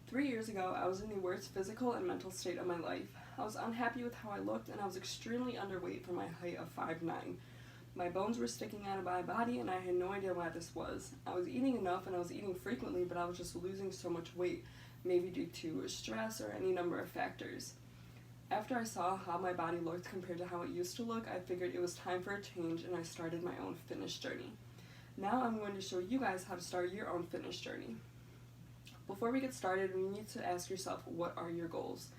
3 years ago, I was in the worst physical and mental state of my life. I was unhappy with how I looked, and I was extremely underweight for my height of 5'9". My bones were sticking out of my body, and I had no idea why this was. I was eating enough, and I was eating frequently, but I was just losing so much weight, maybe due to stress or any number of factors. After I saw how my body looked compared to how it used to look, I figured it was time for a change, and I started my own fitness journey. Now I'm going to show you guys how to start your own fitness journey. Before we get started, we need to ask yourself, what are your goals?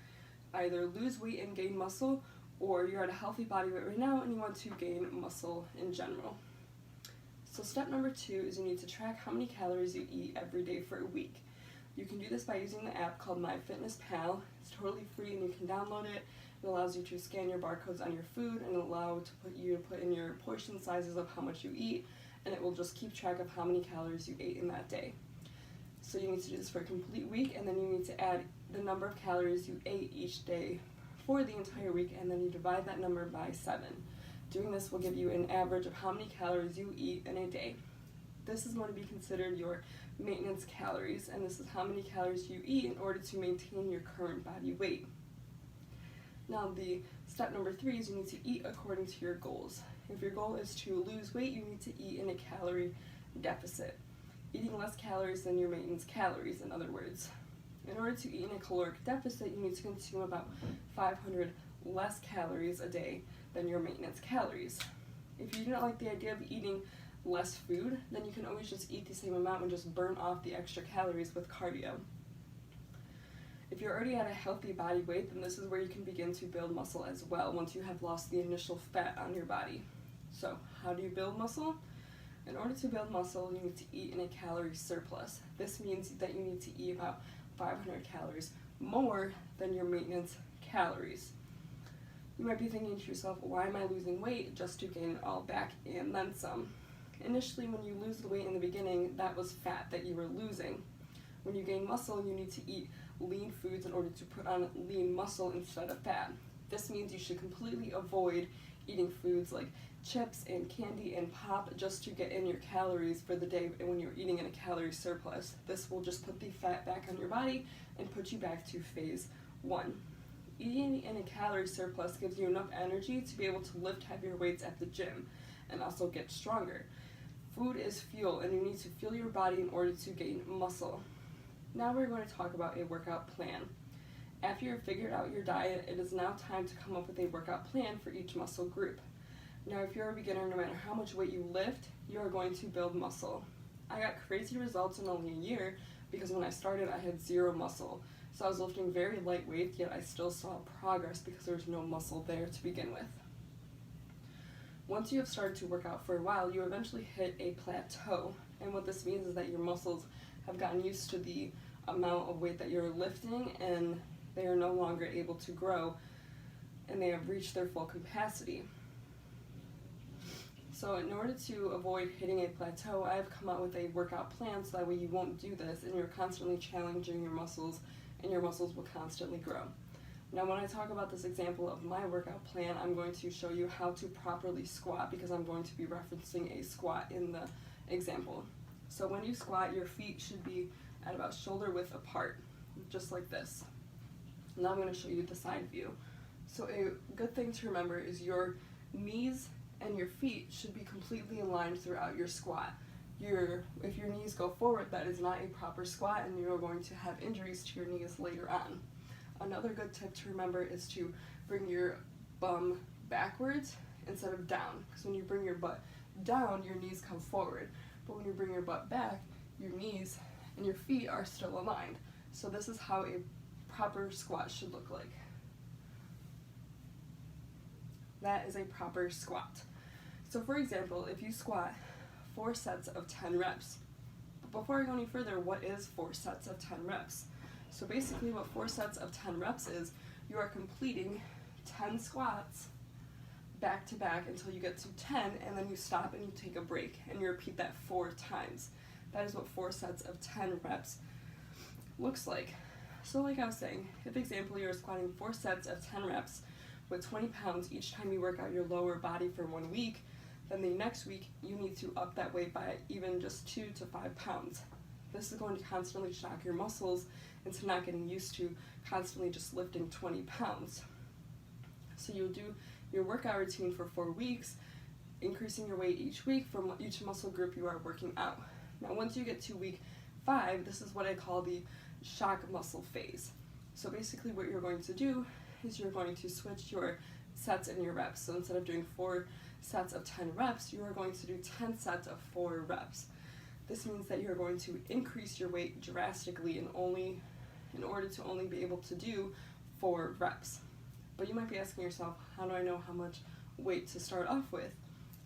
Either lose weight and gain muscle, or you're at a healthy body weight right now and you want to gain muscle in general. So step number 2 is you need to track how many calories you eat every day for a week. You can do this by using the app called MyFitnessPal. It's totally free and you can download it. It allows you to scan your barcodes on your food and allow you to put in your portion sizes of how much you eat, and it will just keep track of how many calories you ate in that day. So you need to do this for a complete week, and then you need to add the number of calories you ate each day for the entire week, and then you divide that number by 7. Doing this will give you an average of how many calories you eat in a day. This is going to be considered your maintenance calories, and this is how many calories you eat in order to maintain your current body weight. Now the step number 3 is you need to eat according to your goals. If your goal is to lose weight, you need to eat in a calorie deficit. Eating less calories than your maintenance calories, in other words. In order to eat in a caloric deficit, you need to consume about 500 less calories a day than your maintenance calories. If you don't like the idea of eating less food, then you can always just eat the same amount and just burn off the extra calories with cardio. If you're already at a healthy body weight, then this is where you can begin to build muscle as well once you have lost the initial fat on your body. So, how do you build muscle? In order to build muscle, you need to eat in a calorie surplus. This means that you need to eat about 500 calories more than your maintenance calories. You might be thinking to yourself, why am I losing weight just to gain it all back and then some? Initially, when you lose the weight in the beginning, that was fat that you were losing. When you gain muscle, you need to eat lean foods in order to put on lean muscle instead of fat. This means you should completely avoid eating foods like chips and candy and pop just to get in your calories for the day when you're eating in a calorie surplus. This will just put the fat back on your body and put you back to phase 1. Eating in a calorie surplus gives you enough energy to be able to lift heavier weights at the gym and also get stronger. Food is fuel, and you need to fuel your body in order to gain muscle. Now we're going to talk about a workout plan. After you've figured out your diet, it is now time to come up with a workout plan for each muscle group. Now, if you're a beginner, no matter how much weight you lift, you are going to build muscle. I got crazy results in only a year because when I started, I had 0 muscle. So I was lifting very light weights, yet I still saw progress because there was no muscle there to begin with. Once you have started to work out for a while, you eventually hit a plateau. And what this means is that your muscles have gotten used to the amount of weight that you're lifting, and they are no longer able to grow, and they have reached their full capacity. So in order to avoid hitting a plateau, I have come out with a workout plan so that way you won't do this and you're constantly challenging your muscles and your muscles will constantly grow. Now when I talk about this example of my workout plan, I'm going to show you how to properly squat because I'm going to be referencing a squat in the example. So when you squat, your feet should be at about shoulder width apart, just like this. Now I'm going to show you the side view. So a good thing to remember is your knees and your feet should be completely aligned throughout your squat. If your knees go forward, that is not a proper squat and you're going to have injuries to your knees later on. Another good tip to remember is to bring your bum backwards instead of down, because when you bring your butt down, your knees come forward, but when you bring your butt back, your knees and your feet are still aligned. So this is how a proper squat should look like. That is a proper squat. So for example, if you squat 4 sets of 10 reps, but before I go any further, what is 4 sets of 10 reps? So basically what 4 sets of 10 reps is, you are completing 10 squats back to back until you get to 10, and then you stop and you take a break, and you repeat that 4 times. That is what 4 sets of 10 reps looks like. So like I was saying, if example you're squatting 4 sets of 10 reps with 20 pounds each time you work out your lower body for 1 week, then the next week you need to up that weight by even just 2 to 5 pounds. This is going to constantly shock your muscles into not getting used to constantly just lifting 20 pounds. So you'll do your workout routine for 4 weeks, increasing your weight each week from each muscle group you are working out. Now once you get to week 5, this is what I call the shock muscle phase. So basically what you're going to do is you're going to switch your sets and your reps. So instead of doing 4 sets of 10 reps, you are going to do 10 sets of 4 reps. This means that you're going to increase your weight drastically in order to only be able to do 4 reps. But you might be asking yourself, how do I know how much weight to start off with?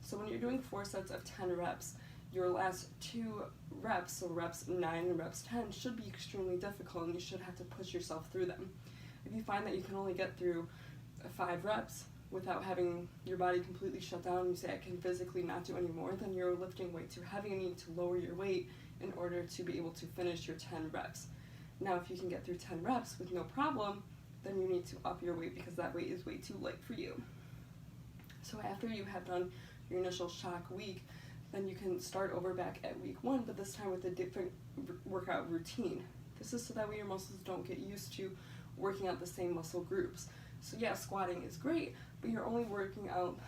So when you're doing 4 sets of 10 reps, your last 2 reps, so reps 9 and reps 10, should be extremely difficult and you should have to push yourself through them. If you find that you can only get through 5 reps without having your body completely shut down and you say, I can physically not do any more, then you're lifting way too heavy and you need to lower your weight in order to be able to finish your 10 reps. Now if you can get through 10 reps with no problem, then you need to up your weight because that weight is way too light for you. So after you have done your initial shock week, then you can start over back at week 1, but this time with a different workout routine. This is so that way your muscles don't get used to working out the same muscle groups. So yeah, squatting is great, but you're only working out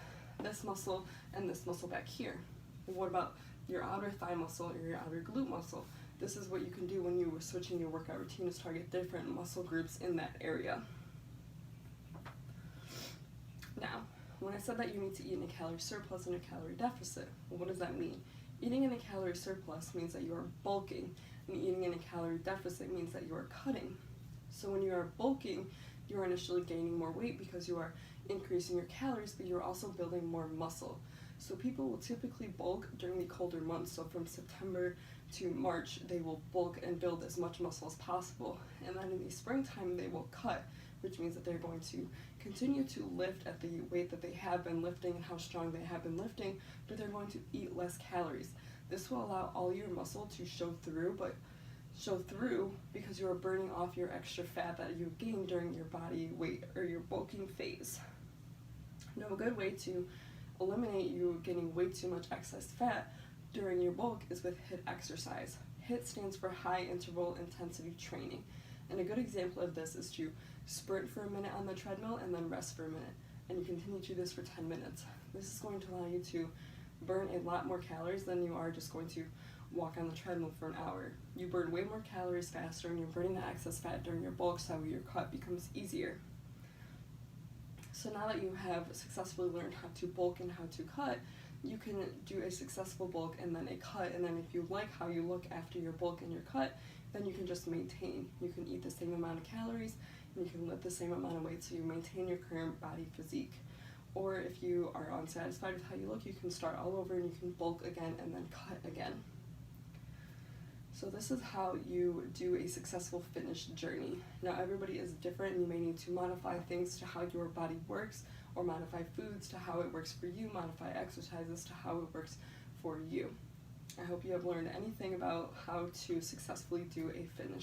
this muscle and this muscle back here. And what about your outer thigh muscle or your outer glute muscle? This is what you can do when you were switching your workout routine, is target different muscle groups in that area. Now, when I said that you need to eat in a calorie surplus and a calorie deficit, well, what does that mean? Eating in a calorie surplus means that you are bulking, and eating in a calorie deficit means that you are cutting. So when you are bulking, you are initially gaining more weight because you are increasing your calories, but you're also building more muscle. So people will typically bulk during the colder months. So from September to March, they will bulk and build as much muscle as possible. And then in the springtime, they will cut, which means that they're going to continue to lift at the weight that they have been lifting and how strong they have been lifting, but they're going to eat less calories. This will allow all your muscle to show through because you are burning off your extra fat that you've gained during your body weight or your bulking phase. Now, a good way to eliminate you getting way too much excess fat during your bulk is with HIIT exercise. HIIT stands for high interval intensity training. And a good example of this is to sprint for a minute on the treadmill and then rest for a minute. And you continue to do this for 10 minutes. This is going to allow you to burn a lot more calories than you are just going to walk on the treadmill for an hour. You burn way more calories faster and you're burning the excess fat during your bulk, so your cut becomes easier. So now that you have successfully learned how to bulk and how to cut, you can do a successful bulk and then a cut, and then if you like how you look after your bulk and your cut, then you can just maintain. You can eat the same amount of calories and you can lift the same amount of weight so you maintain your current body physique. Or if you are unsatisfied with how you look, you can start all over and you can bulk again and then cut again. So this is how you do a successful fitness journey. Now everybody is different and you may need to modify things to how your body works, or modify foods to how it works for you, modify exercises to how it works for you. I hope you have learned anything about how to successfully do a fitness